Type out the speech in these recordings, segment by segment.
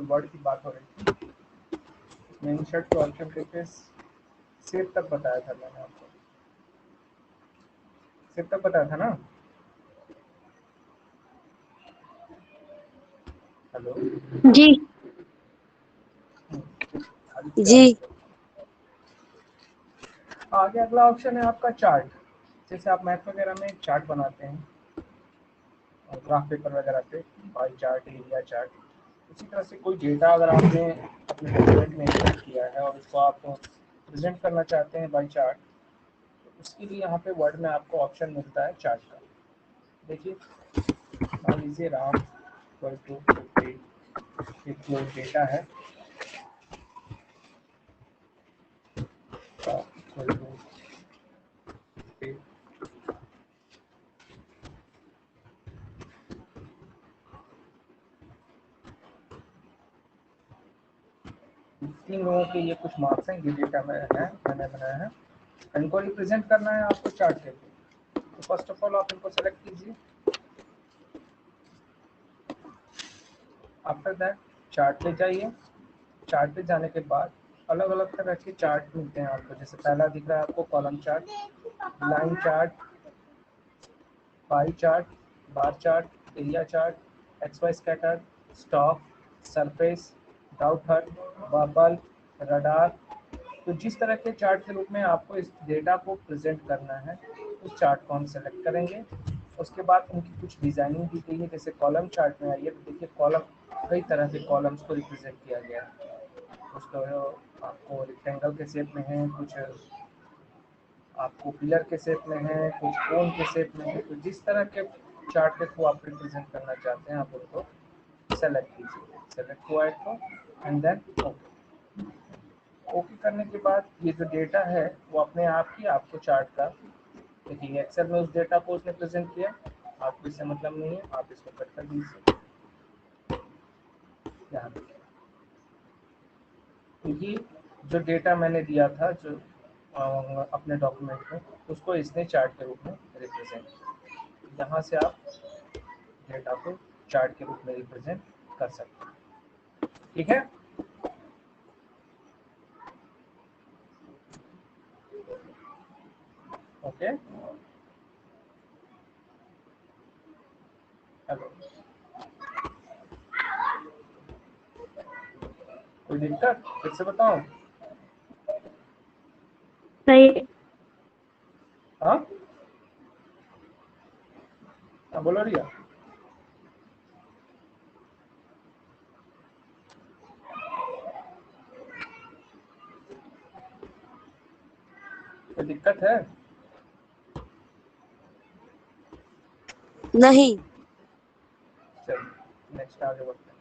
Normal word की बात हो रही थी। इसमें इंसर्ट के ऑप्शन पे सेव तक बताया था मैंने आपको, सेव तक बताया था ना। हेलो जी जी। आगे अगला ऑप्शन है आपका चार्ट। जैसे आप मैथ वगैरह में एक चार्ट बनाते हैं ग्राफ पेपर वगैरह पे, बाई चार्ट, एरिया चार्ट, उसी तरह से कोई डेटा अगर आपने अपने डॉक्यूमेंट में इंसर्ट किया है और उसको आप प्रेजेंट करना चाहते हैं बाई चार्ट, तो उसके लिए यहाँ पे वर्ड में आपको ऑप्शन मिलता है चार्ट का। देखिए मान लीजिए राम इक्वल टू एक जो डेटा है इक्वल टू 3 लोगों के ये कुछ मार्क्स हैं, ये डेटा में है मैंने बनाया है, इनको रिप्रेजेंट करना है आपको चार्ट के थ्रू। तो फर्स्ट ऑफ ऑल आप इनको सेलेक्ट कीजिए। आफ्टर दैट चार्ट पे जाइए। चार्ट पे जाने के बाद अलग अलग तरह के चार्ट मिलते हैं आपको। जैसे पहला दिख रहा है आपको column chart, line chart, pie chart, bar chart, area chart, X Y scatter, stock, surface, डाउटर, बबल, रडार। तो जिस तरह के चार्ट के रूप में आपको इस डेटा को प्रेजेंट करना है, उस चार्ट को हम सेलेक्ट करेंगे। उसके बाद उनकी कुछ डिजाइनिंग दी गई है। जैसे कॉलम चार्ट में आइए तो देखिए कॉलम, कई तरह के कॉलम्स को रिप्रेजेंट किया गया है। कुछ तो आपको रेक्टेंगल के शेप में है, कुछ आपको पिलर के शेप में है, कुछ कोन के शेप में है। तो जिस तरह के चार्ट को आप रिप्रेजेंट करना चाहते हैं आप उनको सेलेक्ट कीजिए। सेलेक्ट हुआ है तो एंड देन ओके। ओके करने के बाद ये जो डेटा है वो अपने आप ही आपको चार्ट का, देखिए एक्सेल में उस डेटा को उसने प्रेजेंट किया, आपको इससे मतलब नहीं है, आप इसको कट कर दीजिए। यहाँ देखिए तो ये जो डेटा मैंने दिया था जो अपने डॉक्यूमेंट में, उसको इसने चार्ट के रूप में रिप्रेजेंट किया। यहाँ से आप डेटा को चार्ट के रूप में रिप्रेजेंट कर सकते हैं। ठीक है, ओके। हेलो, कोई दिक्कत फिर से बताओ? सही। हाँ बोलो रिया। कोई दिक्कत है? नहीं। चलिए नेक्स्ट आगे बढ़ते हैं।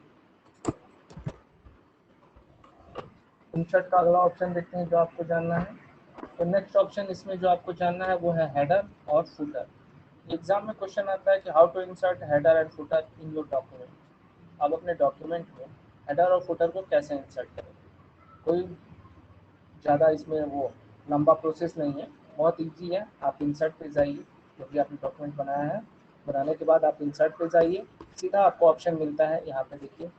इंसर्ट का अगला ऑप्शन देखते हैं जो आपको जानना है। तो नेक्स्ट ऑप्शन इसमें जो आपको जानना है वो है हेडर और फुटर। एग्जाम में क्वेश्चन आता है कि how to insert header and footer in your document. आप अपने डॉक्यूमेंट में हेडर और फुटर को कैसे इंसर्ट करेंगे। कोई ज़्यादा इसमें वो लंबा प्रोसेस नहीं है, बहुत इजी है। आप इंसर्ट पे जाइए, जो भी आपने डॉक्यूमेंट बनाया है, बनाने के बाद आप इंसर्ट पे जाइए, सीधा आपको ऑप्शन मिलता है यहाँ पे देखिए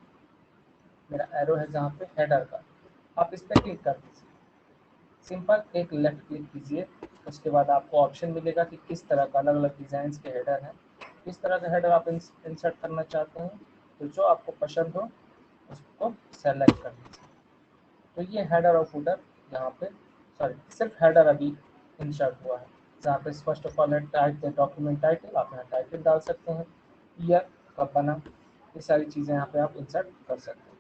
मेरा एरो है जहाँ पे हेडर का, आप इस पर क्लिक कर दीजिए। सिंपल एक लेफ्ट क्लिक कीजिए, उसके बाद आपको ऑप्शन मिलेगा कि किस तरह का अलग अलग डिज़ाइन के हेडर हैं, किस तरह का हेडर आप इंसर्ट करना चाहते हैं। तो जो आपको पसंद हो उसको सेलेक्ट कर दीजिए। तो ये हेडर और फुटर यहाँ पे, सॉरी सिर्फ हेडर अभी इंसर्ट हुआ है। जहाँ पे फर्स्ट ऑफ ऑल है डॉक्यूमेंट टाइटल, आप यहाँ टाइटल डाल सकते हैं, ईयर कब बना, ये सारी चीज़ें यहाँ पे आप इंसर्ट कर सकते हैं।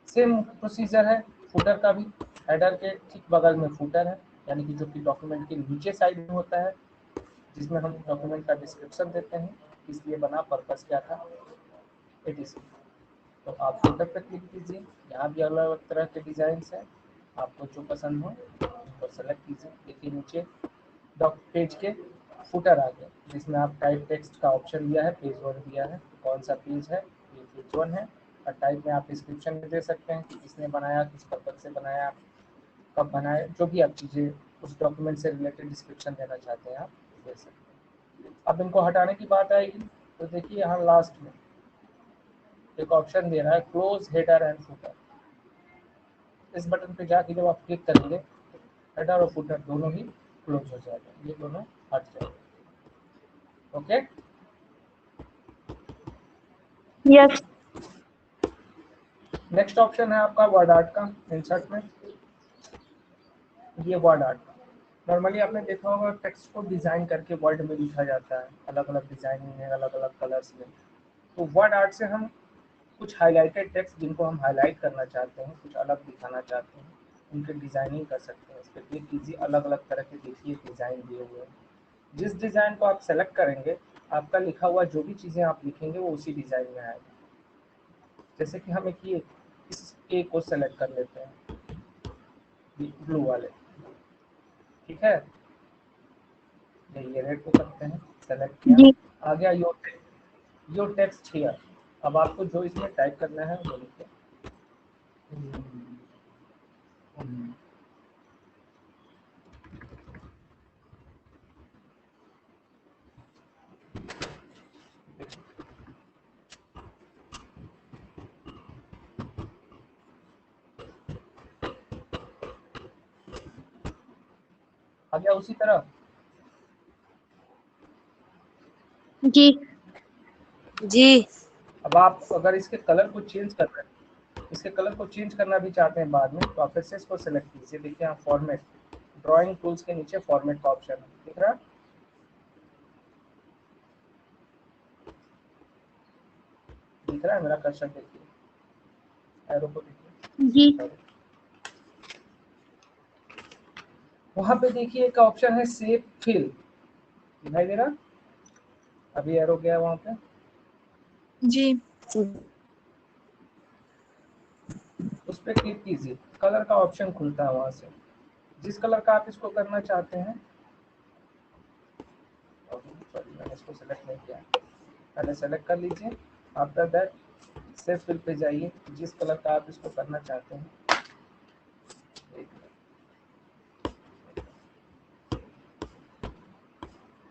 सेम प्रोसीजर है फुटर का भी। हेडर के ठीक बगल में फुटर है, यानी कि जो कि डॉक्यूमेंट के नीचे साइड में होता है, जिसमें हम डॉक्यूमेंट का डिस्क्रिप्शन देते हैं, किस लिए बना, पर्पस क्या था, etc। तो आप फुटर पर क्लिक कीजिए। यहाँ भी अलग अलग तरह के डिज़ाइन हैं, आपको जो पसंद हो उनको सेलेक्ट कीजिए। देखिए नीचे पेज के फुटर आ गया, जिसमें आप टाइप टेक्स्ट का ऑप्शन दिया है, पेज 1 दिया है, कौन सा पेज है, ये पेज 1 है। और टाइप में आप डिस्क्रिप्शन में दे सकते हैं कि किसने बनाया, किस पर्पज से बनाया, कब बनाया, जो भी आप चीज़ें उस डॉक्यूमेंट से रिलेटेड डिस्क्रिप्शन देना चाहते हैं आप दे सकते हैं। अब इनको हटाने की बात आएगी तो देखिए यहाँ लास्ट में एक ऑप्शन दे रहा है क्लोज हेडर एंड फुटर। इस बटन पे जाके जब आप क्लिक करेंगे हेडर और फुटर दोनों ही क्लोज हो जाएगा, ये दोनों हट जाएगा। Okay, yes. नेक्स्ट ऑप्शन है आपका वर्ड आर्ट का। इंसर्ट में ये वर्ड आर्ट, नॉर्मली आपने देखा होगा टेक्स्ट को डिजाइन करके वर्ड में लिखा जाता है, अलग अलग डिजाइनिंग में, अलग अलग कलर्स में। तो वर्ड आर्ट से हम कुछ हाईलाइटेड टेक्स्ट जिनको हम हाईलाइट करना चाहते हैं, कुछ अलग दिखाना चाहते हैं, उनके डिजाइनिंग कर सकते हैं। इस पर क्लिक कीजिए, अलग अलग तरह के देखिए डिजाइन दिए हुए हैं। जिस डिजाइन को आप सेलेक्ट करेंगे, आपका लिखा हुआ जो भी चीजें आप लिखेंगे वो उसी डिजाइन में आएगा। जैसे कि हम एक ये इस ए को सेलेक्ट कर लेते हैं, ब्लू वाले, ठीक है, ये रेड को करते हैं, सेलेक्ट किया, जी आ गया योर टेक्स्ट हियर। अब आपको जो इसमें टाइप करना है वो लिखिए। आ गया उसी तरह। जी जी अब आप अगर इसके कलर को चेंज कर रहे हैं, इसके कलर को चेंज करना भी चाहते हैं बाद में, तो आप फिर से इसको सेलेक्ट कीजिए। देखिए यहाँ फॉर्मेट, ड्राइंग टूल्स के नीचे फॉर्मेट का ऑप्शन है, दिख रहा है? दिख रहा है मेरा कर्सर? देखिए एरो को देखिए, जी सॉरी, वहां पे देखिए एक ऑप्शन है सेव फिल, दिखाई दे रहा? अभी एरो गया वहां पे, जी उस पर क्लिक कीजिए, कलर का ऑप्शन खुलता है वहां से। जिस कलर का आप इसको करना चाहते हैं, सॉरी मैंने इसको सेलेक्ट नहीं किया, पहले सेलेक्ट कर लीजिए। आफ्टर दैट सेव फिल पे जाइए, जिस कलर का आप इसको करना चाहते हैं। एक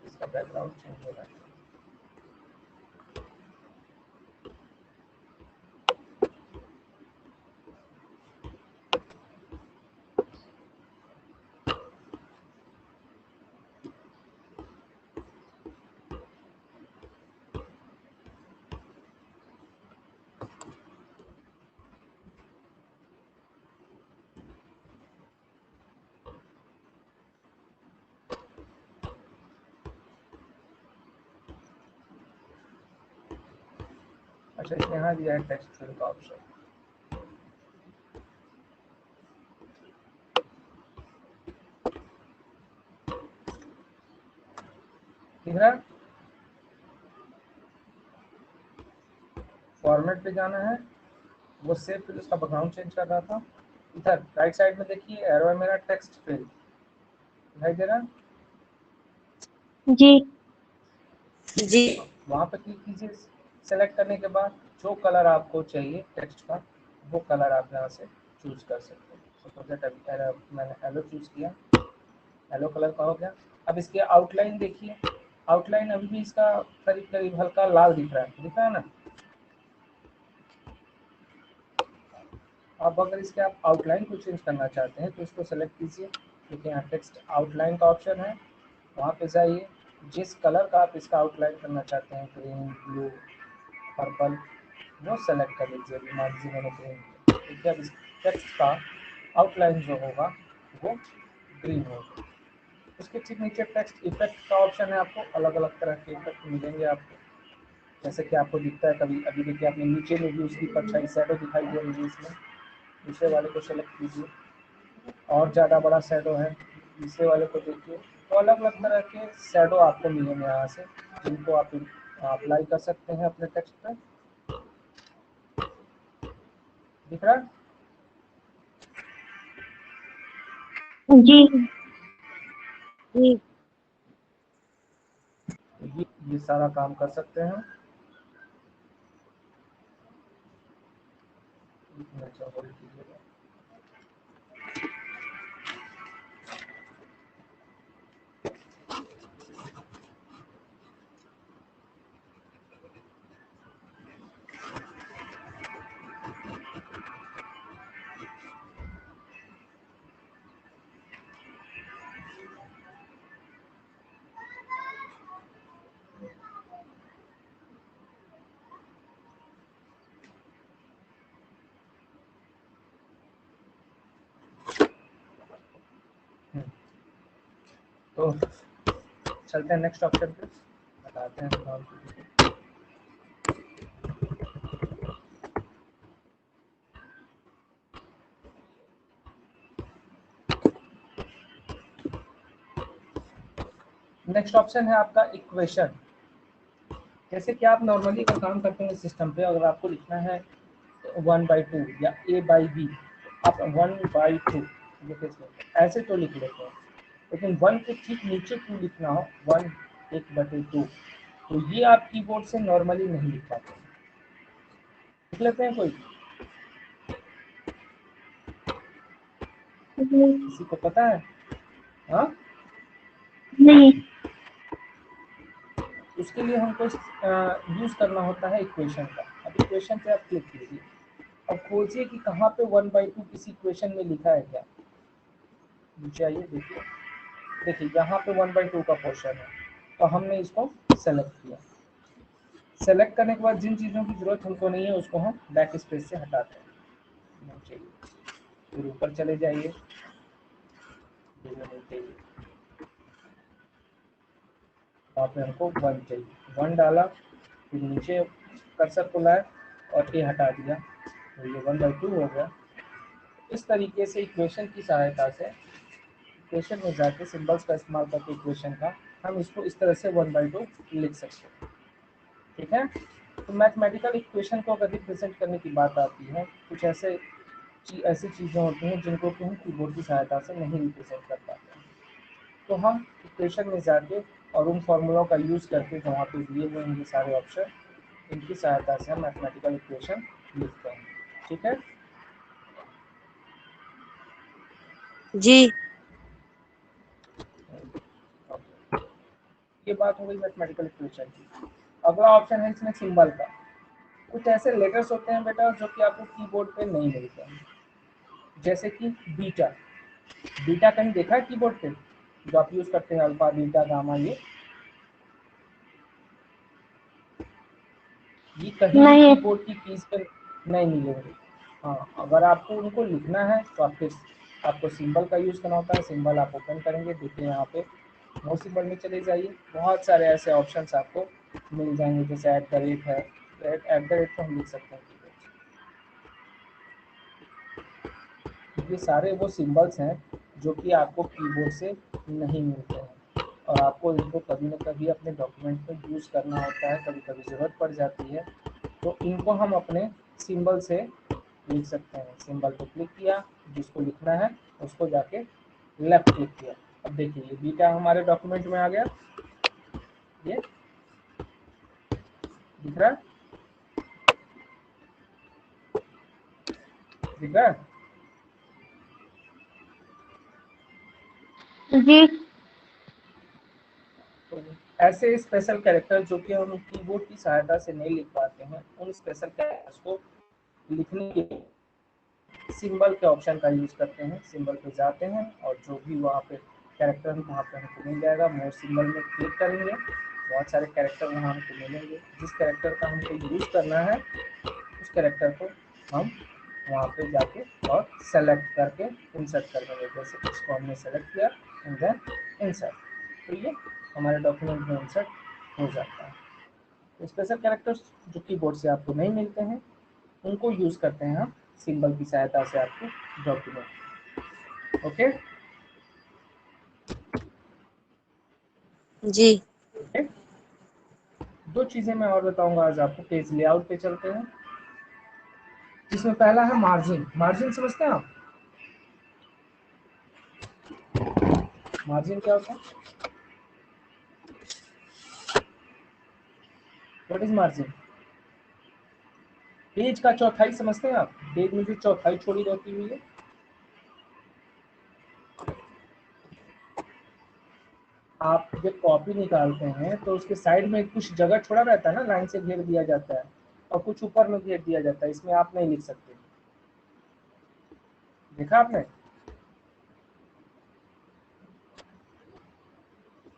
इसका बैकग्राउंड चेंज हो रहा है। अच्छा, इसमें यहाँ दिया है टेक्स्ट फिल का ऑप्शन। ठीक है, फॉर्मेट पे जाना है, वो सेव फिल उसका बैकग्राउंड चेंज कर रहा था। इधर राइट साइड में देखिए एरो है मेरा, टेक्स्ट फिल दिखाई दे रहा है? जी जी वहाँ पे क्लिक कीजिए। सेलेक्ट करने के बाद जो कलर आपको चाहिए टेक्स्ट का, वो कलर आप यहाँ से चूज कर सकते हैं। सपोज दैट मैंने येलो चूज किया, येलो कलर का हो गया। अब इसके आउटलाइन देखिए, आउटलाइन अभी भी इसका करीब करीब हल्का लाल दिख रहा है ना? अब अगर इसके आप आउटलाइन को चेंज करना चाहते हैं तो इसको सेलेक्ट कीजिए। देखिए यहाँ टेक्स्ट आउटलाइन का ऑप्शन है, वहाँ पे जाइए, जिस कलर का आप इसका आउटलाइन करना चाहते हैं, ग्रीन, ब्लू, पर्पल, वो सेलेक्ट कर लीजिए। मान लीजिए मैंने ग्रीन किया। देखिए अब इस टेक्स्ट का आउटलाइन जो होगा वो ग्रीन होगा। उसके ठीक नीचे टेक्स्ट इफेक्ट का ऑप्शन है, आपको अलग अलग तरह के इफेक्ट मिलेंगे आपको, जैसे कि आपको दिखता है कभी। अभी देखिए आपने नीचे में भी उसकी परछाई शैडो दिखाई दे रही है इसमें, दूसरे वाले को सेलेक्ट कीजिए, और ज़्यादा बड़ा शैडो है, तीसरे वाले को देखिए। तो अलग अलग तरह के शैडो आपको मिलेंगे यहाँ से, जिनको आप अप्लाई कर सकते हैं अपने टेक्स्ट पे। दिख रहा है? जी जी ये सारा काम कर सकते हैं। अच्छा, होल्ड कीजिएगा। तो चलते हैं नेक्स्ट ऑप्शन पे, बताते हैं नाम। नेक्स्ट ऑप्शन है आपका इक्वेशन। जैसे कि आप नॉर्मली अगर काम करते हैं सिस्टम पे, अगर आपको लिखना है 1/2 या a/b, आप 1/2 ऐसे तो लिख लेते हैं, लेकिन 1 के ठीक नीचे क्यों लिखना हो 1/2, तो ये आप कीबोर्ड से नॉर्मली नहीं लिख पाते। लिख लेते हैं कोई, किसी को पता है? हाँ, नहीं। उसके लिए हमको यूज करना होता है इक्वेशन का। अब इक्वेशन पे आप क्लिक कीजिए, अब खोजिए कि कहाँ पे 1/2 किसी इक्वेशन में लिखा है क्या। नीचे आइए, देखिए, देखिए यहाँ पे 1/2 का पोर्शन है, तो हमने इसको सेलेक्ट किया। सेलेक्ट करने के बाद जिन चीज़ों की जरूरत हमको नहीं है उसको हम बैक स्पेस से हटाते हैं, नहीं चाहिए। फिर ऊपर चले जाइए, नहीं चाहिए, वहाँ पे हमको 1 चाहिए, 1 डाला, फिर नीचे कर्सर को लाए और ये हटा दिया, तो ये 1/2 हो गया। इस तरीके से इक्वेशन की सहायता से, इक्वेशन में जाके सिंबल्स का इस्तेमाल करके इक्वेशन का, हम इसको इस तरह से 1/2 लिख सकते हैं। ठीक है, तो मैथमेटिकल इक्वेशन को अगर रिप्रेजेंट करने की बात आती है, कुछ ऐसी चीज़ें होती हैं जिनको कि हम कीबोर्ड की सहायता से नहीं रिप्रेजेंट कर पाते हैं, तो हम इक्वेशन में जाके और उन फॉर्मूलों का यूज़ करके जो वहाँ पे दिए हुए हैं ये सारे ऑप्शन, इनकी सहायता से हम मैथमेटिकल इक्वेशन लिखते हैं। ठीक है, जी। ये बात हो गई मैथमेटिकल इक्वेशन की। अगला ऑप्शन है इसमें सिंबल का। कुछ ऐसे लेटर्स होते हैं बेटा जो कि आपको कीबोर्ड पे नहीं मिलते हैं, जैसे कि बीटा। बीटा कहीं देखा है कीबोर्ड पे जो आप यूज करते हैं, अल्फा बीटा गामा, ये कहीं भी नहीं। कीबोर्ड की कीज पे नहीं मिलेंगे। हाँ, अगर आपको उनको लिखना है तो आपको सिंबल का यूज करना होता है। सिंबल आप ओपन करेंगे, देखिए यहाँ पे मोर सिंबल में चले जाइए, बहुत सारे ऐसे ऑप्शंस आपको मिल जाएंगे, जैसे @ है, @ को हम लिख सकते हैं कीबोर्ड से। ये सारे वो सिंबल्स हैं जो कि आपको कीबोर्ड से नहीं मिलते हैं, और आपको इनको कभी ना कभी अपने डॉक्यूमेंट में यूज़ करना होता है, कभी कभी ज़रूरत पड़ जाती है, तो इनको हम अपने सिंबल से लिख सकते हैं। सिंबल पे क्लिक किया, जिसको लिखना है उसको जाके लेफ्ट क्लिक किया। अब देखिए ये बीटा हमारे डॉक्यूमेंट में आ गया, ये दिख रहा है, दिख रहा है। जी। तो ऐसे स्पेशल कैरेक्टर जो कि हम कीबोर्ड की सहायता से नहीं लिख पाते हैं, उन स्पेशल कैरेक्टर्स को लिखने के लिए सिंबल के ऑप्शन का यूज करते हैं। सिंबल पे जाते हैं और जो भी वहाँ पे कैरेक्टर वहाँ पे हमको मिल जाएगा, मोर सिंबल में क्लिक करेंगे, बहुत सारे कैरेक्टर वहाँ हमको मिलेंगे। जिस कैरेक्टर का हमको यूज करना है उस कैरेक्टर को हम वहाँ पे जाके और सेलेक्ट करके इंसर्ट कर देंगे। जैसे इसको हमने सेलेक्ट किया एंड देन इंसर्ट, तो ये हमारे डॉक्यूमेंट में इंसर्ट हो जाता है। तो स्पेशल कैरेक्टर्स जो कीबोर्ड से आपको नहीं मिलते हैं, उनको यूज करते हैं हम सिंबल की सहायता से आपके डॉक्यूमेंट। ओके, जी। ओके, दो चीजें मैं और बताऊंगा आज आपको। पेज लेआउट पे चलते हैं, जिसमें पहला है मार्जिन। मार्जिन समझते हैं आप? मार्जिन क्या होता है? What is margin? पेज का चौथाई समझते हैं आप? पेज में जो चौथाई छोड़ी रहती हुई है, आप जब कॉपी निकालते हैं तो उसके साइड में कुछ जगह छोड़ा रहता है ना, लाइन से घेर दिया जाता है, और कुछ ऊपर में घेर दिया जाता है, इसमें आप नहीं लिख सकते। देखा आपने?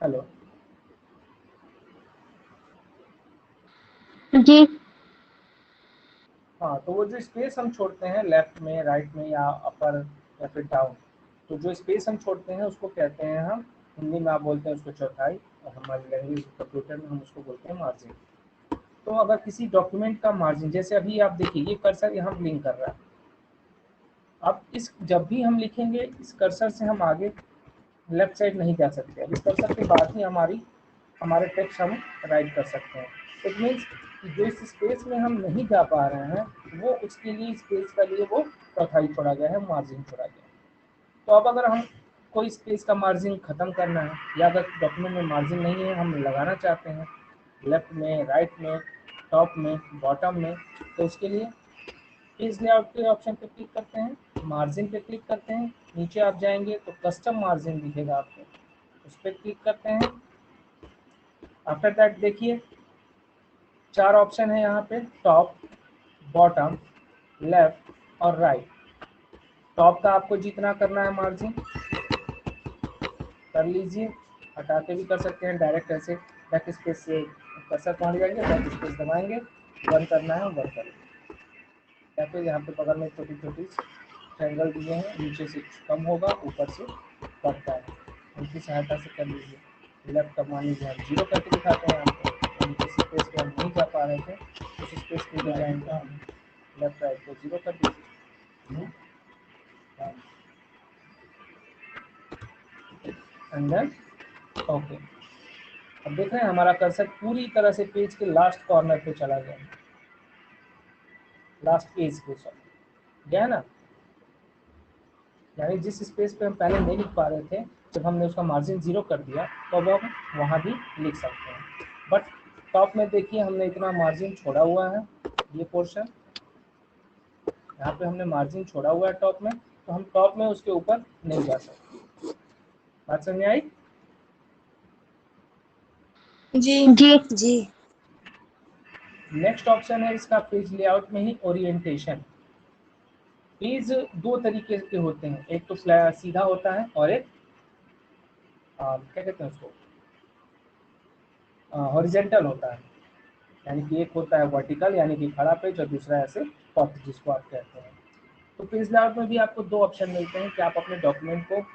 हेलो, जी। हाँ, तो वो जो स्पेस हम छोड़ते हैं लेफ्ट में, राइट में, या अपर या फिर डाउन, तो जो स्पेस हम छोड़ते हैं उसको कहते हैं हम हिंदी में आप बोलते हैं उसको चौथाई, और हमारी लैंग्वेज कंप्यूटर में हम उसको बोलते हैं मार्जिन। तो अगर किसी डॉक्यूमेंट का मार्जिन, जैसे अभी आप देखिए ये कर्सर यहाँ ब्लिंक कर रहा है, अब इस जब भी हम लिखेंगे इस कर्सर से हम आगे लेफ्ट साइड नहीं जा सकते। अब इस कर्सर के बाद ही हमारे टेक्स्ट हम राइट कर सकते हैं। इट मीन्स जो इस स्पेस में हम नहीं जा पा रहे हैं वो उसके लिए स्पेस का लिए वो चौथाई छोड़ा गया है, मार्जिन छोड़ा गया है। तो अब अगर हम कोई स्पेस का मार्जिन ख़त्म करना है, या अगर डॉक्यूमेंट में मार्जिन नहीं है हम लगाना चाहते हैं लेफ्ट में, राइट में, टॉप में, बॉटम में, तो उसके लिए पेज लेआउट के ऑप्शन पे क्लिक करते हैं, मार्जिन पे क्लिक करते हैं, नीचे आप जाएंगे तो कस्टम मार्जिन दिखेगा आपको, उस पर क्लिक करते हैं। आफ्टर दैट देखिए 4 ऑप्शन है यहाँ पे, टॉप, बॉटम, लेफ्ट और राइट। टॉप का आपको जितना करना है मार्जिन कर लीजिए, हटा के भी कर सकते हैं, डायरेक्ट ऐसे बैक स्पेस से कर्सर पहुँच जाएंगे, बैक स्पेस दबाएंगे, वन करना है वन करेंगे। या फिर यहाँ पे बगल में छोटी छोटी ट्रायंगल दिए हैं, नीचे से कम होगा ऊपर से बढ़ता है, उनकी सहायता से कर लीजिए। लेफ्ट का मान लीजिए हम 0 करके दिखाते हैं आपको, जिस स्पेस पे हम नहीं जा पा रहे थे उस स्पेस पे ले जाएंगे हम, लेफ्ट राइट को 0 कर दीजिए एंड देन ओके। अब देख रहे हैं हमारा कर्सर पूरी तरह से पेज के लास्ट कॉर्नर पे चला गया, लास्ट पेज पे चला गया ना, यानी जिस स्पेस पे हम पहले नहीं लिख पा रहे थे, जब हमने उसका मार्जिन 0 कर दिया तो अब हम वहाँ भी लिख सकते हैं। बट टॉप में देखिए हमने इतना मार्जिन छोड़ा हुआ है, ये पोर्शन यहाँ पे हमने मार्जिन छोड़ा हुआ है टॉप में, तो हम टॉप में उसके ऊपर नहीं जा सकते। बात समझ में आई? जी जी। नेक्स्ट ऑप्शन है इसका पेज लेआउट में ही ओरिएंटेशन। पेज 2 तरीके के होते हैं, एक तो सीधा होता है और एक क्या कहते हैं उसको, हॉरिजेंटल होता है। यानी कि एक होता है वर्टिकल यानी कि खड़ा पेज, और दूसरा ऐसे पॉप जिसको आप कहते हैं। तो पेज लेआउट में भी आपको 2 ऑप्शन मिलते हैं कि आप अपने डॉक्यूमेंट को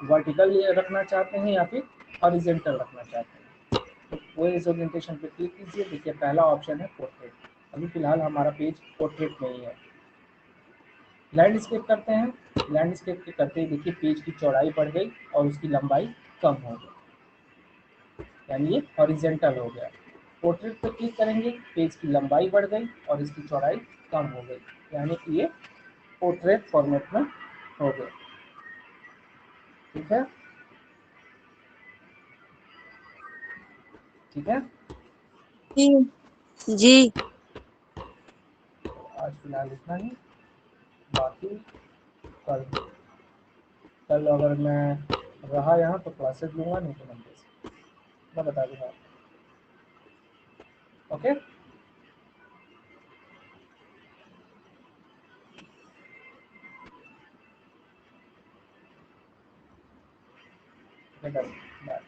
वर्टिकल रखना चाहते हैं या फिर हॉरिजेंटल रखना चाहते हैं। तो वो इस ओरिएंटेशन पे क्लिक कीजिए। देखिए पहला ऑप्शन है पोर्ट्रेट, अभी फिलहाल हमारा पेज पोर्ट्रेट में ही है। लैंडस्केप करते हैं, लैंडस्केप के करते ही देखिए पेज की चौड़ाई बढ़ गई और उसकी लंबाई कम हो गई, यानी ये हॉरिजेंटल हो गया। पोर्ट्रेट पे क्लिक करेंगे, पेज की लंबाई बढ़ गई और इसकी चौड़ाई कम हो गई, यानी कि ये पोर्ट्रेट फॉर्मेट में हो गया। ठीक है, ठीक है। जी जी। आज फिलहाल इतना ही, बाकी कल कल अगर मैं रहा यहाँ तो क्लासेस लूँगा, नहीं तो मंडे से मैं बता दूँगा। Okay, bye.